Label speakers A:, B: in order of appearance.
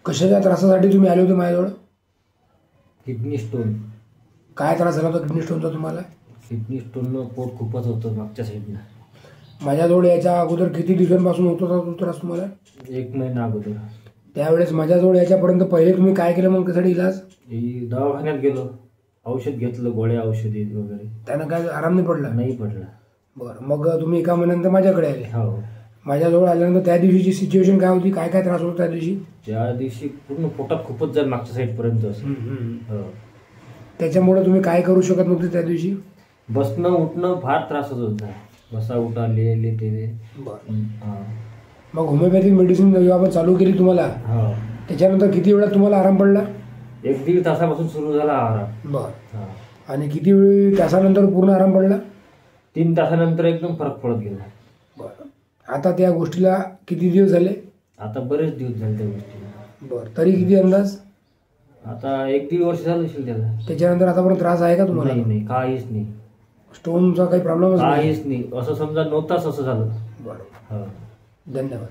A: कशाच्या त्रासासाठी तुम्ही आले होते माझ्याजवळ?
B: Kidney stone.
A: काय त्रास झाला होता किडनी स्टोनचा तुम्हाला?
B: किडनी स्टोननं पोट खूपच होतं मागच्या साईडनं.
A: माझ्याजवळ याच्या अगोदर किती दिवसांपासून होत होता तो त्रास तुम्हाला?
B: 1 महिना अगोदर.
A: त्यावेळेस माझ्याजवळ याच्यापर्यंत पहिले तुम्ही काय केलं मग त्यासाठी इलाज?
B: दवाखान्यात गेलो, औषध घेतलं, गोळ्या औषधी वगैरे.
A: त्यानं काय आराम नाही पडला?
B: नाही पडला.
A: बरं, मग तुम्ही एका महिन्यानंतर माझ्याकडे आले.
B: हो.
A: माझ्याजवळ आल्यानंतर त्या दिवशीची सिच्युएशन काय होती? काय काय त्रास होता त्या दिवशी?
B: त्या दिवशी पूर्ण पोटात खूपच जाईल मागच्या साईडपर्यंत. हो.
A: त्याच्यामुळे तुम्ही काय करू शकत नव्हते त्या दिवशी?
B: बसणं उठणं फार त्रास होत होता. बसा उठा ले ते.
A: बरं. मग होमिओपॅथिक मेडिसिन जेव्हा आपण चालू केली तुम्हाला, त्याच्यानंतर किती वेळात तुम्हाला आराम पडला?
B: 1-1.5 तासापासून सुरू झाला आराम.
A: बरं. आणि किती वेळ तासानंतर पूर्ण आराम पडला?
B: 3 तासानंतर एकदम फरक पडत गेला.
A: बरं. आता त्या गोष्टीला किती दिवस झाले?
B: आता बरेच दिवस झाले त्या गोष्टीला.
A: बरं. तरी किती अंदाज?
B: आता 1-1.5 वर्ष झालं असेल त्याला.
A: त्याच्यानंतर आतापर्यंत त्रास आहे का तुम्हाला?
B: नाही, काहीच नाही.
A: स्टोनचा काही प्रॉब्लेम?
B: काहीच नाही. असं समजा नव्हताच असं झालं.
A: बरं.
B: हो.
A: धन्यवाद.